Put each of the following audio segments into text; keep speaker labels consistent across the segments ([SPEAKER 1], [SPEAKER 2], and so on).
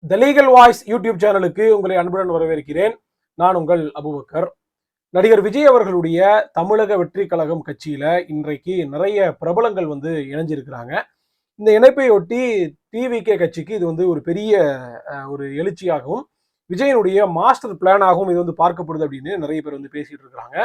[SPEAKER 1] த legal voice YouTube சேனலுக்கு உங்களை அன்புடன் வரவேற்கிறேன். நான் உங்கள் அபுபக்கர். நடிகர் விஜய் அவர்களுடைய தமிழக வெற்றி கழகம் கட்சியில இன்றைக்கு நிறைய பிரபலங்கள் இணைஞ்சிருக்கிறாங்க. இந்த இணைப்பையொட்டி டிவிகே கட்சிக்கு இது ஒரு பெரிய ஒரு எழுச்சியாகவும் விஜயனுடைய மாஸ்டர் பிளானாகவும் இது பார்க்கப்படுது அப்படின்னு நிறைய பேர் பேசிட்டு இருக்கிறாங்க.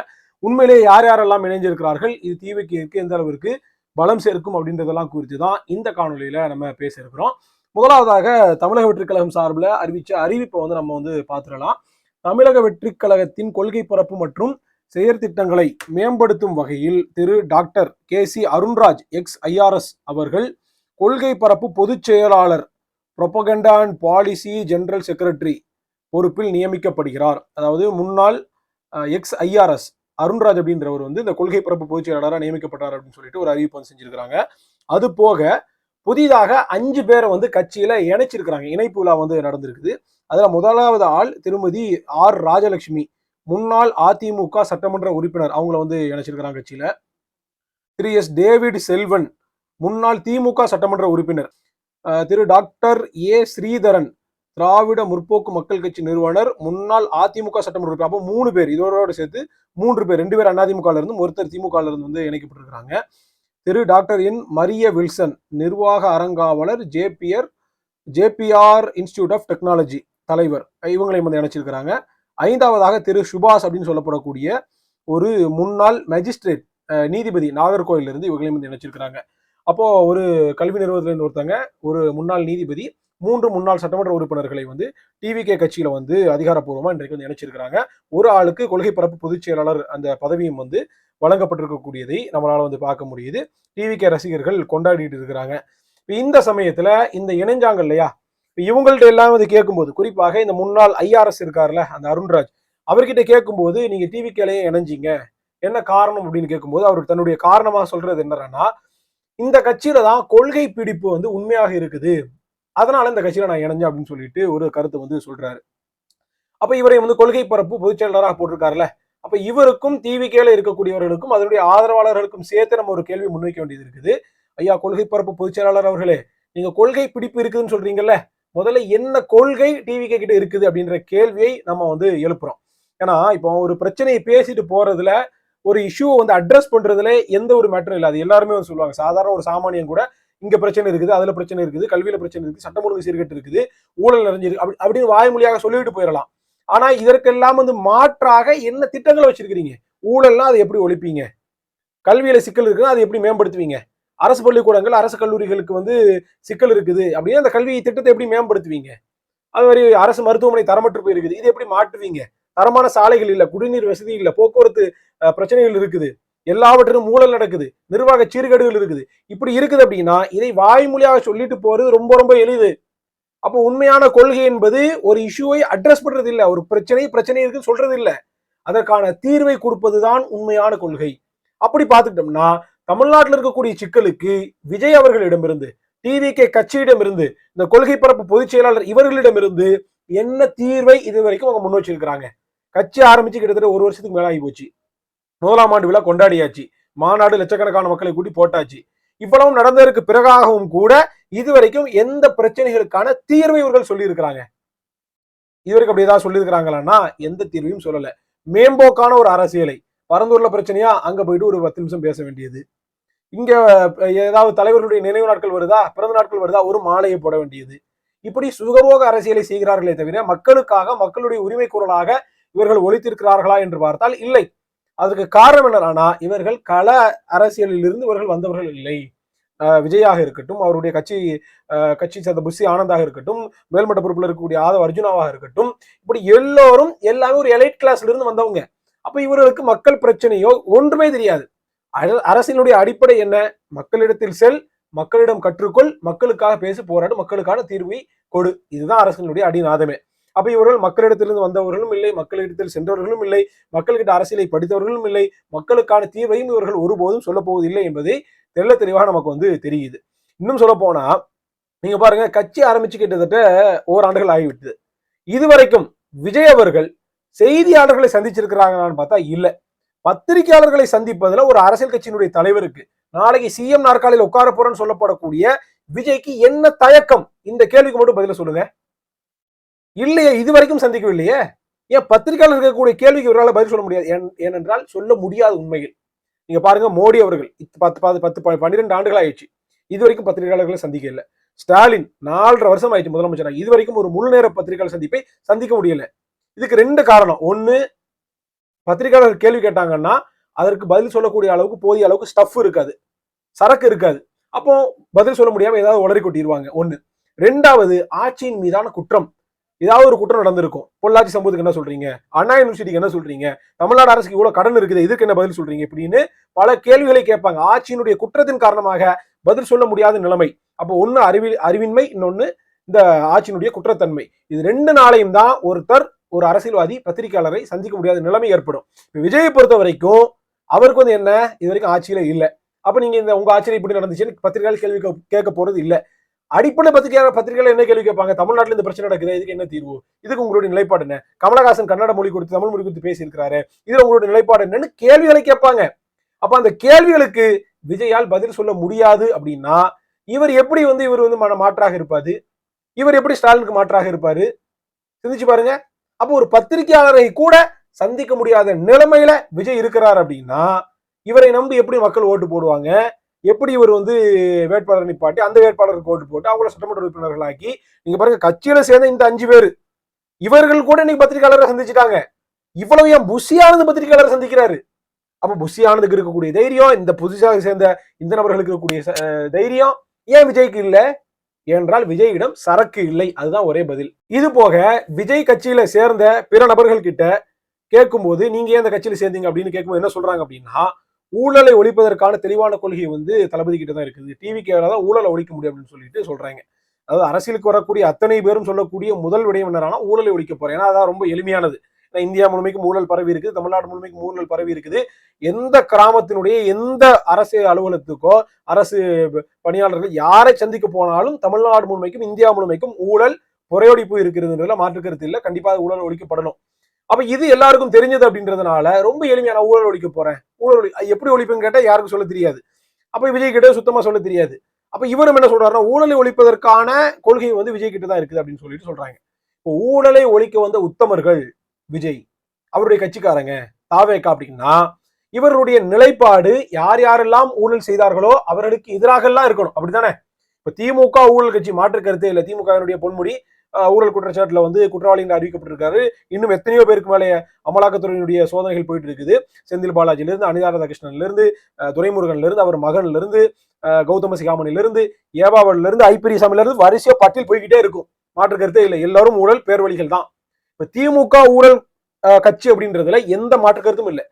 [SPEAKER 1] உண்மையிலேயே யார் யாரெல்லாம் இணைஞ்சிருக்கிறார்கள், இது டிவிகேக்கு எந்த அளவிற்கு பலம் சேர்க்கும் அப்படின்றதெல்லாம் குறித்து தான் இந்த காணொலியில நம்ம பேச இருக்கிறோம். முதலாவதாக தமிழக வெற்றி கழகம் சார்பில் அறிவிச்ச அறிவிப்பை நம்ம பார்த்துடலாம். தமிழக வெற்றி கழகத்தின் கொள்கை பரப்பு மற்றும் செயற்திட்டங்களை மேம்படுத்தும் வகையில் திரு டாக்டர் KC அருண்ராஜ் XIRS அவர்கள் கொள்கை பரப்பு பொதுச் செயலாளர் புரோபகண்டா அண்ட் பாலிசி ஜெனரல் செக்ரட்டரி பொறுப்பில் நியமிக்கப்படுகிறார். அதாவது முன்னாள் XIRS அருண்ராஜ் அப்படின்றவர் இந்த கொள்கை பரப்பு பொதுச் செயலாளராக நியமிக்கப்பட்டார் அப்படின்னு சொல்லிட்டு ஒரு அறிவிப்பு செஞ்சிருக்கிறாங்க. அது போக புதிதாக 5 பேரை கட்சியில இணைச்சிருக்கிறாங்க. இணைப்பு விழா நடந்திருக்குது. அதுல முதலாவது ஆள் திருமதி R ராஜலட்சுமி, முன்னாள் அதிமுக சட்டமன்ற உறுப்பினர். அவங்கள இணைச்சிருக்கிறாங்க கட்சியில. திரு S டேவிட் செல்வன், முன்னாள் திமுக சட்டமன்ற உறுப்பினர். திரு டாக்டர் A ஸ்ரீதரன், திராவிட முற்போக்கு மக்கள் கட்சி நிறுவனர், முன்னாள் அதிமுக சட்டமன்ற உறுப்பினர். அப்போ 3 பேர், இதோட சேர்த்து 3 பேர், 2 பேர் அதிமுக இருந்தும் ஒருத்தர் திமுக இருந்து இணைக்கப்பட்டிருக்கிறாங்க. திரு டாக்டர் N மரிய வில்சன், நிர்வாக அறங்காவலர், JPR இன்ஸ்டிடியூட் ஆஃப் டெக்னாலஜி தலைவர். இவங்களையும் இணைச்சிருக்கிறாங்க. 5ஆவதாக திரு சுபாஷ் அப்படின்னு சொல்லப்படக்கூடிய ஒரு முன்னாள் மேஜிஸ்ட்ரேட் நீதிபதி நாகர்கோவில் இருந்து இவங்களையும் இணைச்சிருக்கிறாங்க. அப்போ ஒரு கல்வி நிறுவனத்திலிருந்து ஒருத்தங்க, ஒரு முன்னாள் நீதிபதி, 3 முன்னாள் சட்டமன்ற உறுப்பினர்களை டிவிகே கட்சியில அதிகாரப்பூர்வமா இன்றைக்கு இணைச்சிருக்கிறாங்க. ஒரு ஆளுக்கு கொள்கை பரப்பு பொதுச் செயலாளர் அந்த பதவியும் வழங்கப்பட்டிருக்கக்கூடியதை நம்மளால பார்க்க முடியுது. டிவிகே ரசிகர்கள் கொண்டாடிட்டு இருக்கிறாங்க. இந்த சமயத்துல இந்த இணைஞ்சாங்க இல்லையா, இவங்கள்ட்ட எல்லாம் கேட்கும்போது, குறிப்பாக இந்த முன்னாள் IRS இருக்காருல்ல அந்த அருண்ராஜ், அவர்கிட்ட கேட்கும்போது நீங்க டிவிகேலயே இணைஞ்சிங்க, என்ன காரணம் அப்படின்னு கேட்கும்போது அவர் தன்னுடைய காரணமா சொல்றது என்னன்னா, இந்த கட்சியில தான் கொள்கை பிடிப்பு உண்மையாக இருக்குது, அதனால இந்த கட்சியில நான் இணைஞ்சேன் அப்படின்னு சொல்லிட்டு ஒரு கருத்து சொல்றாரு. அப்ப இவரை கொள்கை பரப்பு பொதுச் செயலாளராக போட்டிருக்காருல்ல, அப்ப இவருக்கும் டிவிகேல இருக்கக்கூடியவர்களுக்கும் அதனுடைய ஆதரவாளர்களுக்கும் சேர்த்து நம்ம ஒரு கேள்வி முன்வைக்க வேண்டியது இருக்குது. ஐயா கொள்கை பரப்பு பொதுச் செயலாளர் அவர்களே, நீங்க கொள்கை பிடிப்பு இருக்குதுன்னு சொல்றீங்கல்ல, முதல்ல என்ன கொள்கை டிவிகே கிட்ட இருக்குது அப்படின்ற கேள்வியை நம்ம எழுப்புறோம். ஏன்னா இப்போ ஒரு பிரச்சனையை பேசிட்டு போறதுல, ஒரு இஷ்யூ அட்ரஸ் பண்றதுல எந்த ஒரு மேட்டரும் இல்லை. அது எல்லாருமே சொல்லுவாங்க. சாதாரண ஒரு சாமானியன் கூட இங்க பிரச்சனை இருக்குது, அதுல பிரச்சனை இருக்குது, கல்வியில பிரச்சனை இருக்குது, சட்டம் ஒழுங்கு சீர்கட்டு இருக்குது, ஊழல் நிறைஞ்சிருக்கு அப்படின்னு வாய்மொழியாக சொல்லிட்டு போயிடலாம். ஆனா இதற்கெல்லாம் மாற்றாக என்ன திட்டங்களை வச்சிருக்கிறீங்க? ஊழல்னா அதை எப்படி ஒழிப்பீங்க? கல்வியில சிக்கல் இருக்குன்னா அதை எப்படி மேம்படுத்துவீங்க? அரசு பள்ளிக்கூடங்கள், அரசு கல்லூரிகளுக்கு சிக்கல் இருக்குது அப்படின்னா அந்த கல்வி திட்டத்தை எப்படி மேம்படுத்துவீங்க? அது மாதிரி அரசு மருத்துவமனை தரமற்று போயிருக்குது, இது எப்படி மாற்றுவீங்க? தரமான சாலைகள் இல்ல, குடிநீர் வசதி இல்ல, போக்குவரத்து பிரச்சனைகள் இருக்குது, எல்லாவற்றிலும் ஊழல் நடக்குது, நிர்வாக சீர்கேடுகள் இருக்குது. இப்படி இருக்குது அப்படின்னா இதை வாய்மொழியாக சொல்லிட்டு போறது ரொம்ப ரொம்ப எளிது. அப்போ உண்மையான கொள்கை என்பது ஒரு இஷ்யூவை அட்ரஸ் பண்றது இல்ல, ஒரு பிரச்சனை இருக்குன்னு சொல்றது இல்ல, அதற்கான தீர்வை கொடுப்பதுதான் உண்மையான கொள்கை. அப்படி பார்த்துட்டோம்னா தமிழ்நாட்டில் இருக்கக்கூடிய சிக்கலுக்கு விஜய் அவர்களிடமிருந்து, டிவிகே கட்சியிடமிருந்து, இந்த கொள்கை பரப்பு பொதுச் செயலாளர் இவர்களிடமிருந்து என்ன தீர்வை இதுவரைக்கும் அவங்க முன் வச்சிருக்கிறாங்க? கட்சி ஆரம்பிச்சு கிட்டத்தட்ட 1 வருஷத்துக்கு மேல ஆகி போச்சு. 1ஆம் ஆண்டு விழா கொண்டாடியாச்சு, மாநாடு லட்சக்கணக்கான மக்களை கூட்டி போட்டாச்சு. இவ்வளவு நடந்ததற்கு பிறகாகவும் கூட இதுவரைக்கும் எந்த பிரச்சனைகளுக்கான தீர்வை இவர்கள் சொல்லி இருக்கிறாங்க? இதுவரைக்கும் அப்படி ஏதாவது சொல்லி இருக்கிறாங்களான்னா எந்த தீர்வையும் சொல்லல. மேம்போக்கான ஒரு அரசியலை, பரந்தூர்ல பிரச்சனையா அங்க போயிட்டு ஒரு 10 நிமிஷம் பேச வேண்டியது, இங்க ஏதாவது தலைவர்களுடைய நினைவு நாட்கள் வருதா, பிறந்த நாட்கள் வருதா, ஒரு மாலையை போட வேண்டியது, இப்படி சுகபோக அரசியலை செய்கிறார்களே தவிர மக்களுக்காக, மக்களுடைய உரிமை குரலாக இவர்கள் ஒழித்திருக்கிறார்களா என்று பார்த்தால் இல்லை. அதுக்கு காரணம் என்னன்னா, இவர்கள் கள அரசியலில் இருந்து இவர்கள் வந்தவர்கள் இல்லை. விஜயாக இருக்கட்டும், அவருடைய கட்சி சேர்ந்த புஷி ஆனந்தாக இருக்கட்டும், மேல்மட்ட பொறுப்புல இருக்கக்கூடிய ஆதவ் அர்ஜுனாவாக இருக்கட்டும், இப்படி எல்லோரும் எல்லாமே ஒரு எலைட் கிளாஸ்ல இருந்து வந்தவங்க. அப்ப இவர்களுக்கு மக்கள் பிரச்சனையோ ஒன்றுமே தெரியாது. அரசினுடைய அடிப்படை என்ன? மக்களிடத்தில் செல், மக்களிடம் கற்றுக்கொள், மக்களுக்காக பேசி போராடு, மக்களுக்கான தீர்வை கொடு, இதுதான் அரசினுடைய அடிநாதமே. அப்ப இவர்கள் மக்களிடத்திலிருந்து வந்தவர்களும் இல்லை, மக்களிடத்தில் சென்றவர்களும் இல்லை, மக்கள்கிட்ட அரசியலை படித்தவர்களும் இல்லை, மக்களுக்கான தீர்வையும் இவர்கள் ஒருபோதும் சொல்ல போவதில்லை என்பதை தெள்ள தெளிவாக நமக்கு தெரியுது. இன்னும் சொல்ல போனா நீங்க பாருங்க, கட்சி ஆரம்பிச்சு கிட்டத்தட்ட ஓராண்டுகள் ஆகிவிட்டது. இதுவரைக்கும் விஜய் அவர்கள் செய்தியாளர்களை சந்திச்சிருக்கிறாங்கன்னு பார்த்தா இல்ல. பத்திரிகையாளர்களை சந்திப்பதுல ஒரு அரசியல் கட்சியினுடைய தலைவருக்கு நாளைக்கு சிஎம் நாற்காலியில் உட்கார போறேன்னு சொல்லப்படக்கூடிய விஜய்க்கு என்ன தயக்கம்? இந்த கேள்விக்கு மட்டும் பதில சொல்லுங்க. இல்லையே, இது வரைக்கும் சந்திக்கவில்லையே. ஏன் பத்திரிகையாளர் இருக்கக்கூடிய கேள்விக்கு இவரால் பதில் சொல்ல முடியாது? ஏனென்றால் சொல்ல முடியாத உண்மைகள். நீங்க பாருங்க, மோடி அவர்கள் 12 ஆண்டுகள் ஆயிடுச்சு, இது வரைக்கும் பத்திரிகையாளர்களை சந்திக்க இல்லை. ஸ்டாலின் 4.5 வருஷம் ஆயிடுச்சு முதலமைச்சரா, இது வரைக்கும் ஒரு முழு நேர பத்திரிகையாளர் சந்திப்பை சந்திக்க முடியல. இதுக்கு 2 காரணம். ஒன்னு, பத்திரிகையாளர் கேள்வி கேட்டாங்கன்னா அதற்கு பதில் சொல்லக்கூடிய அளவுக்கு போதிய அளவுக்கு ஸ்டஃப் இருக்காது, சரக்கு இருக்காது. அப்போ பதில் சொல்ல முடியாம ஏதாவது உளறி கொட்டிடுவாங்க. ஒண்ணு. 2வது, ஆட்சியின் மீதான குற்றம். ஏதாவது ஒரு குற்றம் நடந்திருக்கும். பொள்ளாச்சி சம்பவத்துக்கு என்ன சொல்றீங்க, அண்ணா யூனிவர்சிட்டிக்கு என்ன சொல்றீங்க, தமிழ்நாடு அரசுக்கு இவ்வளவு கடன் இருக்குது, இதுக்கு என்ன பதில் சொல்றீங்க, இப்படின்னு பல கேள்விகளை கேட்பாங்க. ஆட்சியினுடைய குற்றத்தின் காரணமாக பதில் சொல்ல முடியாத நிலைமை. அப்போ ஒன்னு அறிவின்மை, இன்னொன்னு இந்த ஆட்சியினுடைய குற்றத்தன்மை. இது 2 நாளையும் தான் ஒருத்தர், ஒரு அரசியல்வாதி பத்திரிகையாளரை சந்திக்க முடியாத நிலைமை ஏற்படும். விஜயை பொறுத்த வரைக்கும் அவருக்கு வந்து என்ன, இது வரைக்கும் ஆட்சியில இல்ல. அப்ப நீங்க இந்த உங்க ஆட்சியில இப்படி நடந்துச்சுன்னு பத்திரிகையாளர் கேள்வி கேட்க போறது இல்ல. அடிப்படை பத்திரிகையாளர் என்ன கேள்வி கேட்பாங்க, தமிழ்நாட்டில் இந்த பிரச்சனை நடக்குது, இதுக்கு என்ன தீர்வு, இதுக்கு உங்களுடைய நிலைப்பாடு என்ன, கமலஹாசன் கன்னட மொழி கொடுத்து தமிழ் மொழி கொடுத்து பேசி இருக்கிறாரு, இதுல உங்களுடைய நிலைப்பாடு என்னன்னு கேள்விகளை கேட்பாங்க. அப்ப அந்த கேள்விகளுக்கு விஜயால் பதில் சொல்ல முடியாது அப்படின்னா இவர் எப்படி வந்து மாற்றாக இருப்பாரு, இவர் எப்படி ஸ்டாலினுக்கு மாற்றாக இருப்பாரு, சிந்திச்சு பாருங்க. அப்போ ஒரு பத்திரிகையாளரை கூட சந்திக்க முடியாத நிலைமையில விஜய் இருக்கிறார் அப்படின்னா இவரை நம்பி எப்படி மக்கள் ஓட்டு போடுவாங்க, எப்படி இவர் வந்து வேட்பாளர் நிப்பாட்டி அந்த வேட்பாளருக்கு ஓட்டு போட்டு அவங்கள சட்டமன்ற உறுப்பினர்கள் ஆக்கி. நீங்க பாருங்க, கட்சியில சேர்ந்த இந்த 5 பேர் இவர்கள் கூட இன்னைக்கு பத்திரிகையாளரை சந்திச்சுட்டாங்க. இவ்வளவு ஏன் புஷியானது பத்திரிகையாளரை சந்திக்கிறாரு? அப்ப புஷியானதுக்கு இருக்கக்கூடிய தைரியம், இந்த புதுசாக சேர்ந்த இந்த நபர்களுக்கு இருக்கக்கூடிய தைரியம் ஏன் விஜய்க்கு இல்ல? என்றால் விஜயிடம் சரக்கு இல்லை, அதுதான் ஒரே பதில். இது போக விஜய் கட்சியில சேர்ந்த பிற நபர்கள் கிட்ட கேட்கும்போது நீங்க ஏன் இந்த கட்சியில சேர்ந்தீங்க அப்படின்னு கேட்கும்போது என்ன சொல்றாங்க அப்படின்னா, ஊழலை ஒழிப்பதற்கான தெளிவான கொள்கை வந்து தளபதி கிட்ட தான் இருக்குது, டிவிகேல தான் ஊழலை ஒழிக்க முடியும் அப்படின்னு சொல்லிட்டு சொல்றாங்க. அதாவது அரசியலுக்கு வரக்கூடிய அத்தனை பேரும் சொல்லக்கூடிய முதல் விடயம் என்னன்னா ஊழலை ஒழிக்க போறேன். ஏன்னா அதான் ரொம்ப எளிமையானது. இந்தியா முழுமைக்கும் ஊழல் பரவி இருக்குது, தமிழ்நாடு முழுமைக்கும் ஊழல் பரவி இருக்குது. எந்த கிராமத்தினுடைய எந்த அரசு அலுவலகத்துக்கோ அரசு பணியாளர்கள் யாரை சந்திக்க போனாலும் தமிழ்நாடு முழுமைக்கும் இந்தியா முழுமைக்கும் ஊழல் புறையொடிப்பு இருக்கிறதுல மாற்று கருத்து இல்லை. கண்டிப்பாக ஊழல் ஒழிக்கப்படணும். அப்ப இது எல்லாருக்கும் தெரிஞ்சது அப்படின்றதுனால ரொம்ப எளிமையான ஊழல் ஒழிக்க போறேன், ஊழல் எப்படி ஒழிப்புன்னு கேட்டா யாருக்கும் சொல்ல தெரியாது. அப்ப விஜய் கிட்ட சுத்தமா சொல்ல தெரியாது. அப்ப இவரும் என்ன சொல்றாருன்னா ஊழலை ஒழிப்பதற்கான கொள்கை வந்து விஜய் கிட்ட தான் இருக்குது அப்படின்னு சொல்லிட்டு சொல்றாங்க. இப்போ ஊழலை ஒழிக்க வந்த உத்தமர்கள் விஜய், அவருடைய கட்சிக்காரங்க தாவேகா அப்படின்னா இவருடைய நிலைப்பாடு யார் யாரெல்லாம் ஊழல் செய்தார்களோ அவர்களுக்கு எதிராக எல்லாம் இருக்கணும், அப்படித்தானே? இப்ப திமுக ஊழல் கட்சி, மாற்று கருத்தே இல்லை. திமுக பொன்முடி ஊழல் குற்றச்சாட்டுல வந்து குற்றவாளி என்று அறிவிக்கப்பட்டிருக்காரு. இன்னும் எத்தனையோ பேருக்கு மேலே அமலாக்கத்துறையினுடைய சோதனைகள் போயிட்டு இருக்குது. செந்தில் பாலாஜில இருந்து, அனிதா ராதாகிருஷ்ணன்ல இருந்து, துரைமுருகன்ல இருந்து, அவர் மகன்ல இருந்து, கௌதம சிகாமணில இருந்து, ஏபாவல்ல இருந்து, ஐபிரிசாமில இருந்து வரிசையா பட்டியல் போய்கிட்டே இருக்கும். மாற்று கருத்தே இல்லை. எல்லாரும் ஊழல் பேர்வழிகள் தான். இப்ப திமுக ஊழல் கட்சி அப்படின்றதுல எந்த மாற்று கருத்தும் இல்லை.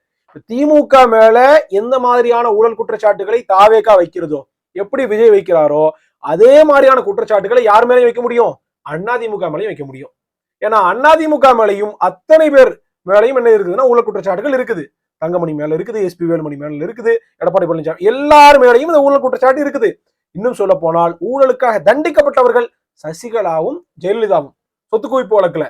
[SPEAKER 1] திமுக மேல எந்த மாதிரியான ஊழல் குற்றச்சாட்டுகளை தாவேகா வைக்கிறதோ, எப்படி விஜய் வைக்கிறாரோ அதே மாதிரியான குற்றச்சாட்டுகளை யார் மேலேயும் வைக்க முடியும்? அதிமுக மேலையும் வைக்க முடியும். ஏன்னா அதிமுக மேலையும் அத்தனை பேர் மேலையும் என்ன இருக்குதுன்னா ஊழல் குற்றச்சாட்டுகள் இருக்குது. தங்கமணி மேல இருக்குது, எஸ்பி வேலுமணி மேல இருக்குது, எடப்பாடி பழனிசாமி எல்லார் மேலையும் இந்த ஊழல் குற்றச்சாட்டு இருக்குது. இன்னும் சொல்ல போனால் ஊழலுக்காக தண்டிக்கப்பட்டவர்கள் சசிகலாவும் ஜெயலலிதாவும் சொத்து குவிப்பு வழக்குல.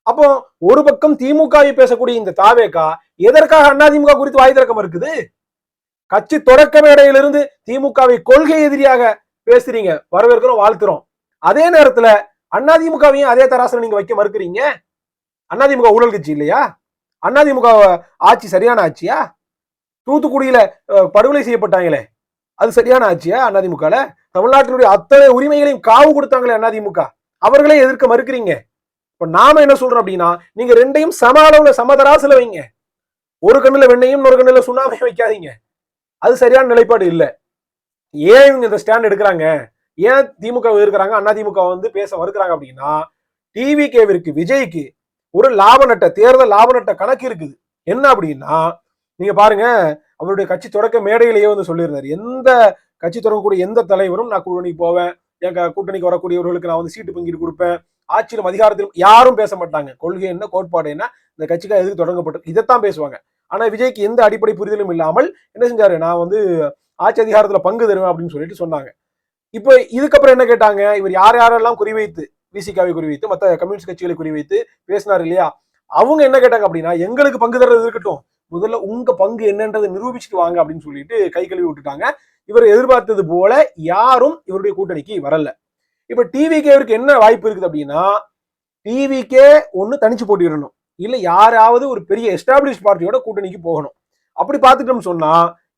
[SPEAKER 1] அப்போ ஒரு பக்கம் திமுகவை பேசக்கூடிய இந்த தாவேகா எதற்காக அதிமுக குறித்து வாய் திறக்க இருக்குது? கட்சி தொடக்க மேடையிலிருந்து திமுகவை கொள்கை எதிரியாக பேசுறீங்க, வரவேற்கிறோம், வாழ்த்துறோம். அதே நேரத்துல அதிமுகவையும் அதே தராசுல நீங்க வைக்க மறுக்கிறீங்க. அதிமுக ஊழல் கட்சி இல்லையா? அதிமுக ஆட்சி சரியான ஆட்சியா? தூத்துக்குடியில படுகொலை செய்யப்பட்டாங்களே, அது சரியான ஆட்சியா? அதிமுகல தமிழ்நாட்டினுடைய அத்தனை உரிமைகளையும் காவு கொடுத்தாங்களே அதிமுக, அவர்களே எதிர்க்க மறுக்கிறீங்க. இப்ப நாம என்ன சொல்றோம் அப்படின்னா, நீங்க ரெண்டையும் சம அளவுல சமதராசுல வைங்க. ஒரு கண்ணுல வெண்ணையும் ஒரு கண்ணுல சுண்ணாமையும் வைக்காதீங்க. அது சரியான நிலைப்பாடு இல்ல. ஏன் இவங்க இந்த ஸ்டாண்ட் எடுக்கிறாங்க, ஏன் திமுக இருக்கிறாங்க அதிமுக வந்து பேச மறுக்கிறாங்க அப்படின்னா, டிவிகேவிற்கு விஜய்க்கு ஒரு லாப நட்ட தேர்தல் லாப நட்ட கணக்கு இருக்குது. என்ன அப்படின்னா, நீங்க பாருங்க, அவருடைய கட்சி தொடக்க மேடையிலேயே வந்து சொல்லியிருந்தாரு, எந்த கட்சி தொடங்கக்கூடிய எந்த தலைவரும் நான் கூட்டணிக்கு போவேன், என் கூட்டணிக்கு வரக்கூடியவர்களுக்கு நான் வந்து சீட்டு பங்கீடு கொடுப்பேன், ஆட்சியிலும் அதிகாரத்திலும் யாரும் பேச மாட்டாங்க, கொள்கை என்ன கோட்பாடு என்ன, இந்த கட்சிக்காக எதுக்கு தொடங்கப்பட்டது, இதைத்தான் பேசுவாங்க. ஆனா விஜய்க்கு எந்த அடிப்படை புரிதலும் இல்லாமல் என்ன செஞ்சாரு, நான் வந்து ஆட்சி அதிகாரத்துல பங்கு தருவேன் அப்படின்னு சொல்லிட்டு சொன்னாங்க. இப்ப இதுக்கப்புறம் என்ன கேட்டாங்க, இவர் யார் யாரெல்லாம் குறிவைத்து, விசிகாவை குறிவைத்து மற்ற கம்யூனிஸ்ட் கட்சிகளை குறிவைத்து பேசினார் இல்லையா, அவங்க என்ன கேட்டாங்க அப்படின்னா, எங்களுக்கு பங்கு தர்றது இருக்கட்டும், முதல்ல உங்க பங்கு என்னன்றதை நிரூபிச்சுட்டு வாங்க அப்படின்னு சொல்லிட்டு கை கழுவி விட்டுட்டாங்க. இவர் எதிர்பார்த்தது போல யாரும் இவருடைய கூட்டணிக்கு வரல. இப்ப டிவிகேவிற்கு என்ன வாய்ப்பு இருக்குது அப்படின்னா, டிவிக்கே ஒண்ணு தனிச்சு போட்டிடணும், இல்ல யாராவது ஒரு பெரிய எஸ்டாப்ளிஷ் பார்ட்டியோட கூட்டணிக்கு போகணும். அப்படி பார்த்துட்டோம்னு சொன்னா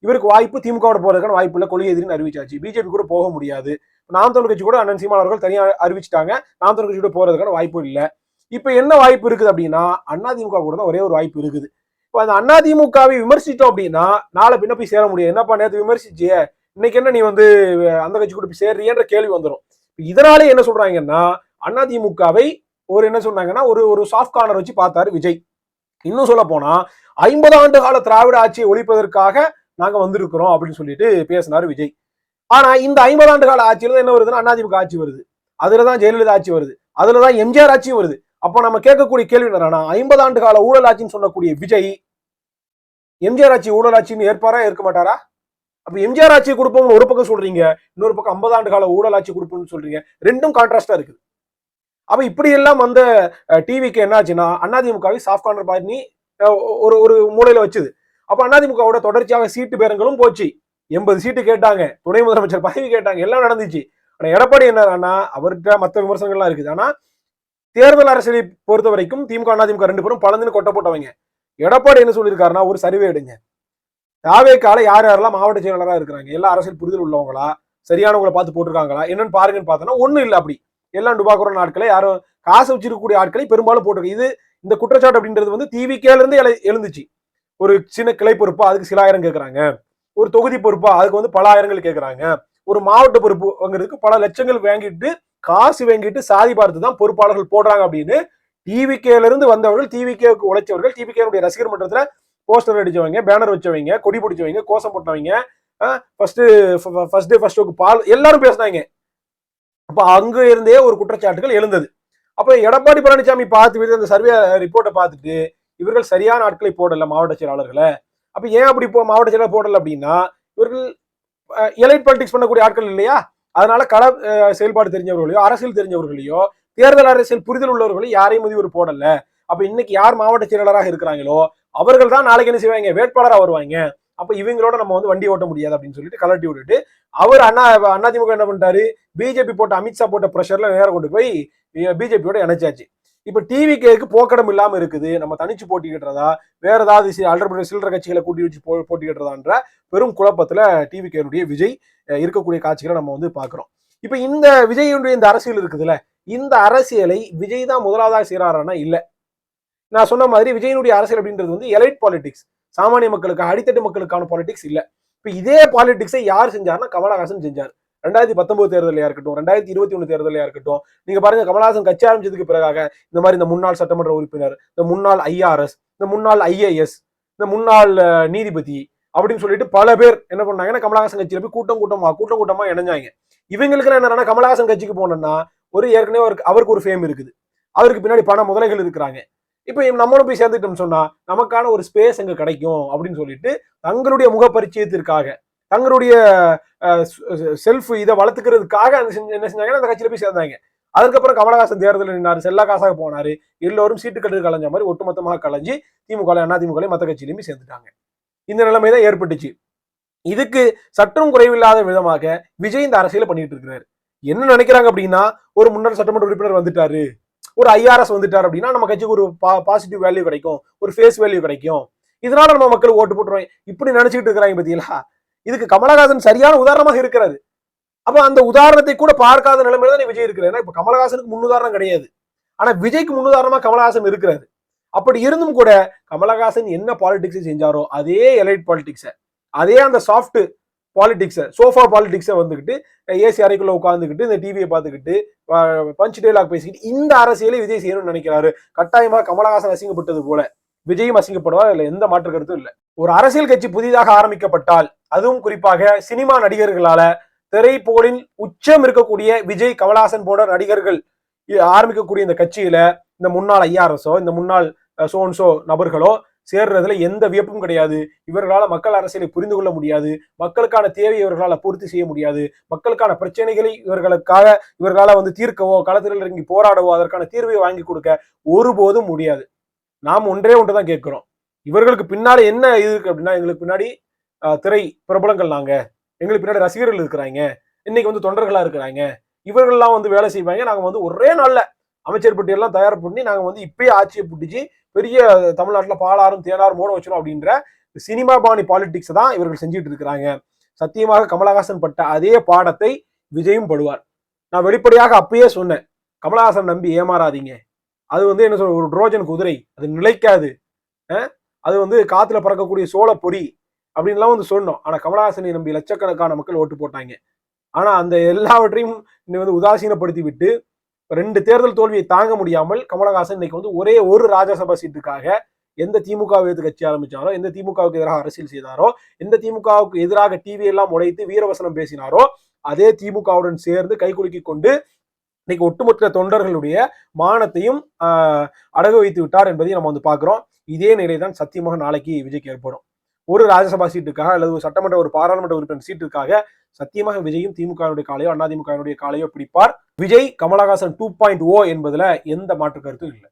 [SPEAKER 1] இவருக்கு வாய்ப்பு திமுகவோட போறதுக்கான வாய்ப்பு இல்ல, கொள்கை எதிரின்னு அறிவிச்சாச்சு. பிஜேபி கூட போக முடியாது. நாம் தமிழர் கட்சி கூட அண்ணன் சீமான் அவர்கள் தனியா அறிவிச்சிட்டாங்க, நாம் தமிழர் கட்சி கூட போறதுக்கான வாய்ப்பு இல்ல. இப்ப என்ன வாய்ப்பு இருக்குது அப்படின்னா அதிமுக கூட தான் ஒரே ஒரு வாய்ப்பு இருக்குது. இப்போ அந்த அதிமுகவை விமர்சித்தோம் அப்படின்னா நாளை பின்ன போய் சேர முடியும். என்னப்பா நேற்று விமர்சிச்சிய, இன்னைக்கு என்ன நீ வந்து அந்த கட்சி கூட போய் சேர்றீன்ற கேள்வி வந்துடும். இதனாலே என்ன சொல்றாங்கன்னா அதிமுகவை ஒரு என்ன சொன்னாங்கன்னா ஒரு சாஃப்ட் கார்னர் வச்சு பார்த்தாரு விஜய். இன்னும் சொல்ல போனா 50 ஆண்டு கால திராவிட ஆட்சியை ஒழிப்பதற்காக நாங்க வந்திருக்கிறோம் அப்படின்னு சொல்லிட்டு பேசினாரு விஜய். ஆனா இந்த 50 ஆண்டு கால ஆட்சியில என்ன வருதுன்னா அதிமுக ஆட்சி வருது, அதுலதான் ஜெயலலிதா ஆட்சி வருது, அதுலதான் எம்ஜிஆர் ஆட்சியும் வருது. அப்ப நம்ம கேட்கக்கூடிய கேள்வி என்னன்னா 50 ஆண்டு கால ஊழல் ஆட்சின்னு சொல்லக்கூடிய விஜய் எம்ஜிஆர் ஆட்சி ஊழல் ஆட்சின்னு ஏற்பாரா இருக்க மாட்டாரா? அப்ப எம்ஜிஆர் ஆட்சி கொடுப்போம்னு ஒரு பக்கம் சொல்றீங்க, இன்னொரு பக்கம் 50 ஆண்டு கால ஊழல் ஆட்சி கொடுப்போம்னு சொல்றீங்க. ரெண்டும் கான்ட்ராஸ்டா இருக்குது. அப்ப இப்படி எல்லாம் வந்த டிவிக்கு என்ன ஆச்சுன்னா அதிமுகவை சாஃப்ட் கார்னர் பண்ணி ஒரு ஒரு மூலையில வச்சுது. அப்ப அதிமுகவோட தொடர்ச்சியாக சீட்டு பேரங்களும் போச்சு. 80 சீட்டு கேட்டாங்க, துணை முதலமைச்சர் பதவி கேட்டாங்க, எல்லாம் நடந்துச்சு. ஆனா எடப்பாடி என்னன்னா அவர்கிட்ட மற்ற விமர்சனங்கள்லாம் இருக்குது. ஆனா தேர்தல் அரசியலை பொறுத்த வரைக்கும் திமுக அதிமுக ரெண்டு பேரும் பலந்துன்னு கொட்ட போட்டவங்க. எடப்பாடி என்ன சொல்லியிருக்காருன்னா ஒரு சர்வே எடுங்க, தாவேக்கால யார் யாரெல்லாம் மாவட்ட செயலாளராக இருக்கிறாங்க, எல்லா அரசியல் புரிதல் உள்ளவங்களா, சரியானவங்களை பார்த்து போட்டிருக்காங்களா என்னன்னு பாருங்கன்னு பார்த்தோன்னா ஒன்னும் இல்லை. அப்படி எல்லாம் டுபாக்குற ஆட்களை, யாரும் காசு வச்சிருக்கக்கூடிய ஆட்களை பெரும்பாலும் போட்டிருக்கு. இது இந்த குற்றச்சாட்டு அப்படின்றது வந்து டிவிகேல இருந்து எழுந்துச்சு. ஒரு சின்ன கிளை பொறுப்பா அதுக்கு சில ஆயிரம் கேட்கறாங்க, ஒரு தொகுதி பொறுப்பா அதுக்கு வந்து பல ஆயிரங்கள் கேட்கறாங்க, ஒரு மாவட்ட பொறுப்பு வாங்குறதுக்கு பல லட்சங்கள் வாங்கிட்டு காசு வாங்கிட்டு சாதி பார்த்து தான் பொறுப்பாளர்கள் போடுறாங்க அப்படின்னு டிவிகேல இருந்து வந்தவர்கள், டிவிகேவுக்கு உழைச்சவர்கள், டிவிகேனுடைய ரசிகர் மன்றத்துல போஸ்டர் அடிச்சவங்க, பேனர் வச்சவங்க, கொடி பிடிச்சவங்க, கோஷம் போட்டவங்க, ஃபர்ஸ்ட் டே பால் எல்லாரும் பேசினாங்க. அப்ப அங்க இருந்தே ஒரு குற்றச்சாட்டுகள் எழுந்தது. அப்ப எடப்பாடி பழனிசாமி பார்த்து அந்த சர்வே ரிப்போர்ட்டை பார்த்துட்டு இவர்கள் சரியான ஆட்களை போடல மாவட்ட செயலாளர்களை. அப்ப ஏன் அப்படி மாவட்ட செயலாளர் போடல அப்படின்னா இவர்கள் எலைட் பாலிடிக்ஸ் பண்ணக்கூடிய ஆட்கள் இல்லையா, அதனால கள செயல்பாடு தெரிஞ்சவர்களையோ அரசியல் தெரிஞ்சவர்களையோ தேர்தல் அரசியல் புரிதல் உள்ளவர்களையும் யாரையும் இவர் போடல. அப்ப இன்னைக்கு யார் மாவட்ட செயலாளராக இருக்கிறாங்களோ அவர்கள் தான் நாளைக்கு என்ன செய்வாங்க, வேட்பாளராக வருவாங்க. அப்ப இவங்களோட நம்ம வந்து வண்டி ஓட்ட முடியாது அப்படின்னு சொல்லிட்டு கலட்டி விட்டுட்டு அவர் அதிமுக என்ன பண்ணிட்டாரு, பிஜேபி போட்ட அமித்ஷா போட்ட பிரஷர்ல நேரம் கொண்டு போய் பிஜேபியோட இணைச்சாச்சு. இப்ப டிவிகேக்கு போக்கடம் இல்லாம இருக்குது, நம்ம தனிச்சு போட்டிக்கிட்டதா வேற ஏதாவது அல்டர்பிரேட் சில்லற கட்சிகளை கூட்டி வச்சு போட்டிக்கிட்டதான்ற பெரும் குழப்பத்துல டிவிகேனுடைய விஜய் இருக்கக்கூடிய காட்சிகளை நம்ம வந்து பாக்குறோம். இப்ப இந்த விஜயுடைய இந்த அரசியல் இருக்குதுல்ல, இந்த அரசியலை விஜய் தான் முதலாவதாக செய்யறாருன்னா இல்ல. நான் சொன்ன மாதிரி விஜயனுடைய அரசியல் அப்படின்றது வந்து எலைட் பாலிடிக்ஸ், சாமானிய மக்களுக்கு அடித்தட்டு மக்களுக்கான பாலிடிக்ஸ் இல்ல. இப்ப இதே பாலிடிக்ஸை யார் செஞ்சாருன்னா கமலஹாசன் செஞ்சார். 2019 தேர்தலையா இருக்கட்டும், 2021 தேர்தலையா இருக்கட்டும், நீங்க பாருங்க கமலஹாசன் கட்சி ஆரம்பிச்சதுக்கு பிறகாக இந்த மாதிரி இந்த முன்னாள் சட்டமன்ற உறுப்பினர், இந்த முன்னாள் ஐஆர்எஸ், இந்த முன்னாள் ஐஏஎஸ், இந்த முன்னாள் நீதிபதி அப்படின்னு சொல்லிட்டு பல பேர் என்ன பண்ணாங்கன்னா கமலஹாசன் கட்சியில போய் கூட்டம் கூட்டமா இணைஞ்சாங்க. இவங்களுக்கு என்னன்னா கமலஹாசன் கட்சிக்கு போனோம்னா ஒரு ஏற்கனவே அவருக்கு ஒரு ஃபேம் இருக்குது, அவருக்கு பின்னாடி பண முதலைகள் இருக்கிறாங்க. இப்ப நம்மளும் போய் சேர்ந்துட்டோம்னு சொன்னா நமக்கான ஒரு ஸ்பேஸ் அங்க கிடைக்கும் அப்படின்னு சொல்லிட்டு தங்களுடைய முகப்பரிச்சயத்திற்காக, தங்களுடைய செல்ஃப் இதை வளர்த்துக்கிறதுக்காக என்ன செஞ்சாங்க, அந்த கட்சியில போய் சேர்ந்தாங்க. அதுக்கப்புறம் கமலஹாசன் தேர்தலில் நின்னாரு, செல்லா காசாக போனாரு, எல்லோரும் சீட்டு கட்டு கலைஞ்ச மாதிரி ஒட்டுமொத்தமாக கலைஞ்சு திமுக அதிமுக மற்ற கட்சியிலுமே சேர்ந்துட்டாங்க. இந்த நிலைமைதான் ஏற்பட்டுச்சு. இதுக்கு சற்றும் குறைவில்லாத விதமாக விஜய் இந்த அரசியல பண்ணிட்டு இருக்கிறாரு. என்ன நினைக்கிறாங்க அப்படின்னா ஒரு முன்னாள் சட்டமன்ற உறுப்பினர் வந்துட்டாரு, ஒரு ஐஆர்எஸ் வந்துட்டாரு அப்படின்னா நம்ம கட்சிக்கு ஒரு பாசிட்டிவ் வேல்யூ கிடைக்கும், ஒரு ஃபேஸ் வேல்யூ கிடைக்கும், இதனால நம்ம மக்கள் ஓட்டு போட்டுருவோம் இப்படி நினைச்சுட்டு இருக்கிறாங்க பத்தியா. இதுக்கு கமலஹாசன் சரியான உதாரணமாக இருக்கிறாரு. அப்ப அந்த உதாரணத்தை கூட பார்க்காத நிலைமையில தான் விஜய் இருக்கிறாரு. இப்ப கமலஹாசனுக்கு முன்னுதாரணம் கிடையாது, ஆனா விஜய்க்கு முன்னுதாரணமா கமலஹாசன் இருக்கிறாரு. அப்படி இருந்தும் கூட கமலஹாசன் என்ன பாலிடிக்ஸ் செஞ்சாரோ அதே எலைட் பாலிடிக்ஸ, அதே அந்த சாஃப்ட் பாலிடிக்ஸ, சோஃபா பாலிடிக்ஸை வந்துகிட்டு ஏசி அறைக்குள்ள உட்காந்துக்கிட்டு இந்த டிவியை பார்த்துக்கிட்டு பஞ்ச் டேலாக் பேசிக்கிட்டு இந்த அரசியலை விஜய் செய்யணும்னு நினைக்கிறாரு. கட்டாயமா கமலஹாசன் அசிங்கப்பட்டது போல விஜயும் அசிங்கப்படுவார், அதுல எந்த மாற்று கருத்தும் இல்லை. ஒரு அரசியல் கட்சி புதிதாக ஆரம்பிக்கப்பட்டால், அதுவும் குறிப்பாக சினிமா நடிகர்களால திரைப்போலின் உச்சம் இருக்கக்கூடிய விஜய் கமலஹாசன் போன்ற நடிகர்கள் ஆரம்பிக்கக்கூடிய இந்த கட்சியில இந்த முன்னாள் ஐஆர்எஸோ இந்த முன்னாள் சோன்சோ நபர்களோ சேர்றதுல எந்த வியப்பும் கிடையாது. இவர்களால மக்கள் அரசியலை புரிந்து கொள்ள முடியாது, மக்களுக்கான தேவையை இவர்களால பூர்த்தி செய்ய முடியாது, மக்களுக்கான பிரச்சனைகளை இவர்களால வந்து தீர்க்கவோ களத்தில் இறங்கி போராடவோ அதற்கான தீர்வை வாங்கி கொடுக்க ஒருபோதும் முடியாது. நாம் ஒன்றுதான் கேட்கிறோம், இவர்களுக்கு பின்னாடி என்ன இருக்கு அப்படின்னா எங்களுக்கு பின்னாடி திரை பிரபலங்கள், நாங்க எங்களுக்கு பின்னாடி ரசிகர்கள் இருக்கிறாங்க, இன்னைக்கு வந்து தொண்டர்களா இருக்கிறாங்க, இவர்கள்லாம் வந்து வேலை செய்வாங்க, நாங்க வந்து ஒரே நாள்ல அமைச்சர் பட்டியெல்லாம் தயார் பண்ணி நாங்க வந்து இப்பயே ஆட்சியை பிடிச்சி பெரிய தமிழ்நாட்டுல பாலாறும் தேனாரும் ஓட வச்சிடும் அப்படின்ற சினிமா பாணி பாலிடிக்ஸ் தான் இவர்கள் செஞ்சுட்டு இருக்கிறாங்க. சத்தியமாக கமலஹாசன் பட்ட அதே பாடத்தை விஜயும் படுவார். நான் வெளிப்படையாக அப்பயே சொன்னேன், கமலஹாசன் நம்பி ஏமாறாதீங்க. அது வந்து என்ன சொல்ற, ஒரு ட்ரோஜன் குதிரை, அது நிலைக்காது, அது வந்து காத்துல பறக்கக்கூடிய சோள பொறி அப்படின்லாம் வந்து சொன்னோம். ஆனா கமலஹாசனை நம்பி லட்சக்கணக்கான மக்கள் ஓட்டு போட்டாங்க. ஆனா அந்த எல்லாவற்றையும் வந்து உதாசீனப்படுத்தி விட்டு 2 தேர்தல் தோல்வியை தாங்க முடியாமல் கமலஹாசன் இன்னைக்கு வந்து ஒரே ஒரு ராஜ்யசபா சீட்டுக்காக எந்த திமுக எதிர்த்து கட்சி ஆரம்பிச்சாரோ, எந்த திமுகவுக்கு எதிராக அரசியல் செய்தாரோ, எந்த திமுகவுக்கு எதிராக டிவி எல்லாம் உடைத்து வீரவசனம் பேசினாரோ, அதே திமுகவுடன் சேர்ந்து கைகுலுக்கி கொண்டு இன்னைக்கு ஒட்டுமொத்த தொண்டர்களுடைய மானத்தையும் அடகு வைத்து விட்டார் என்பதையும் நம்ம வந்து பாக்குறோம். இதே நிலைதான் சத்தியமாக நாளைக்கு விஜய்க்கு ஏற்படும். ஒரு ராஜ்யசபா சீட்டுக்காக அல்லது ஒரு சட்டமன்ற ஒரு பாராளுமன்ற உறுப்பினர் சீட்டுக்காக சத்தியமாக விஜயும் திமுகவுடைய காலையோ அதிமுகவுடைய காலையோ பிடிப்பார். விஜய் கமலஹாசன் 2.0 என்பதுல எந்த மாற்று கருத்தும் இல்லை.